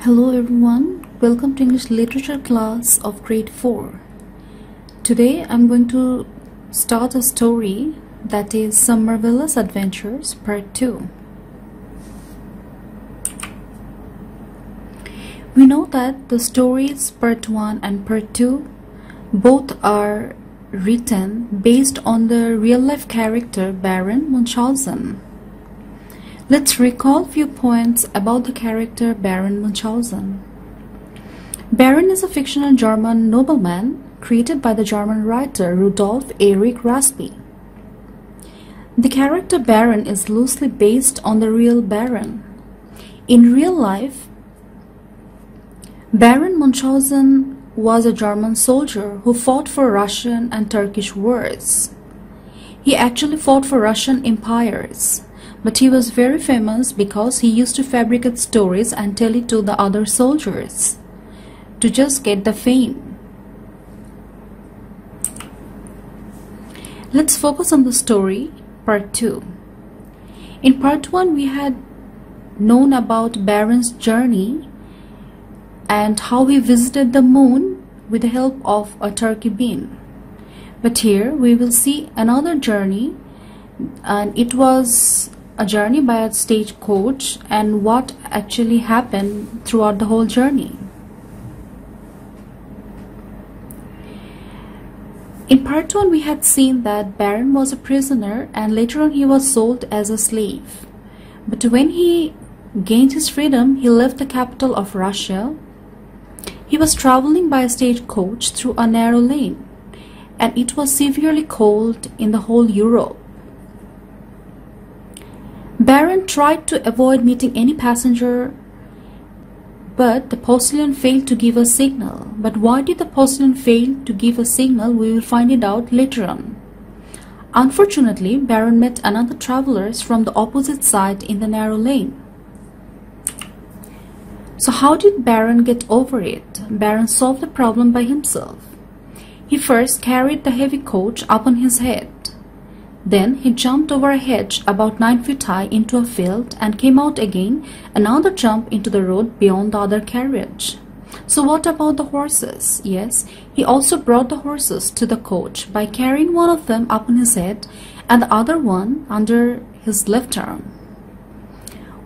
Hello everyone, welcome to English Literature class of grade 4. Today I'm going to start a story that is Some Marvellous Adventures Part 2. We know that the stories Part 1 and Part 2 both are written based on the real-life character Baron Munchausen. Let's recall a few points about the character Baron Munchausen. Baron is a fictional German nobleman created by the German writer Rudolf Erich Raspe. The character Baron is loosely based on the real Baron. In real life, Baron Munchausen was a German soldier who fought for Russian and Turkish wars. He actually fought for Russian empires. But he was very famous because he used to fabricate stories and tell it to the other soldiers to just get the fame. Let's focus on the story, Part 2. In Part 1, we had known about Baron's journey and how he visited the moon with the help of a turkey bean. But here we will see another journey, and it was a journey by a stagecoach and what actually happened throughout the whole journey. In Part 1, we had seen that Baron was a prisoner and later on he was sold as a slave. But when he gained his freedom, he left the capital of Russia. He was traveling by a stagecoach through a narrow lane, and it was severely cold in the whole Europe. Baron tried to avoid meeting any passenger, but the postilion failed to give a signal. But why did the postilion fail to give a signal? We will find it out later on. Unfortunately, Baron met another travelers from the opposite side in the narrow lane. So how did Baron get over it? Baron solved the problem by himself. He first carried the heavy coach up on his head. Then he jumped over a hedge about 9 feet high into a field and came out again, another jump into the road beyond the other carriage. So what about the horses? Yes, he also brought the horses to the coach by carrying one of them up on his head and the other one under his left arm.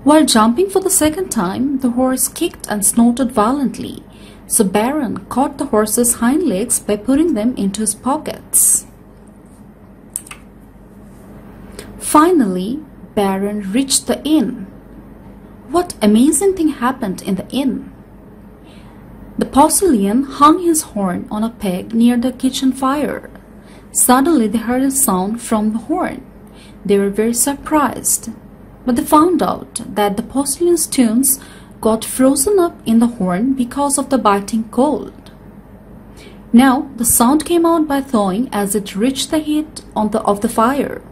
While jumping for the second time, the horse kicked and snorted violently. So Baron caught the horse's hind legs by putting them into his pockets. Finally, Baron reached the inn. What amazing thing happened in the inn? The postilion hung his horn on a peg near the kitchen fire. Suddenly they heard a sound from the horn. They were very surprised, but they found out that the postilion's tunes got frozen up in the horn because of the biting cold. Now the sound came out by thawing as it reached the heat of the fire.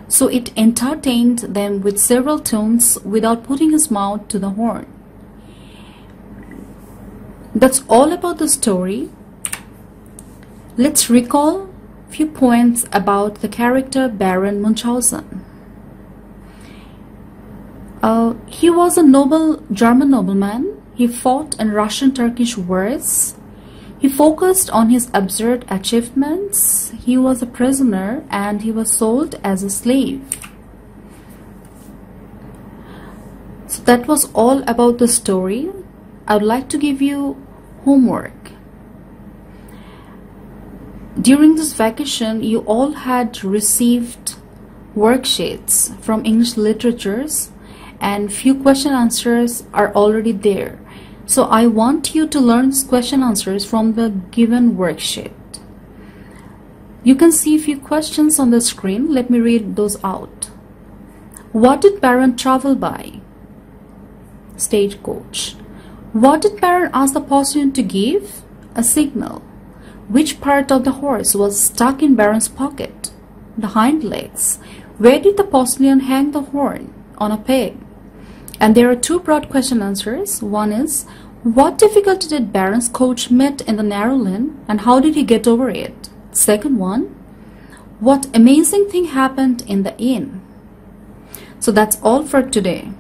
So it entertained them with several tunes without putting his mouth to the horn. That's all about the story. Let's recall a few points about the character Baron Munchausen. He was a German nobleman. He fought in Russian-Turkish wars. He focused on his absurd achievements. He was a prisoner and he was sold as a slave. So that was all about the story. I would like to give you homework. During this vacation, you all had received worksheets from English literatures and few question answers are already there. So I want you to learn question answers from the given worksheet. You can see a few questions on the screen. Let me read those out. What did Baron travel by? Stagecoach. What did Baron ask the postilion to give? A signal. Which part of the horse was stuck in Baron's pocket? The hind legs. Where did the postilion hang the horn? On a peg. And there are two broad question answers. One is, what difficulty did Baron's coach meet in the narrow lane and how did he get over it? Second one, what amazing thing happened in the inn? So that's all for today.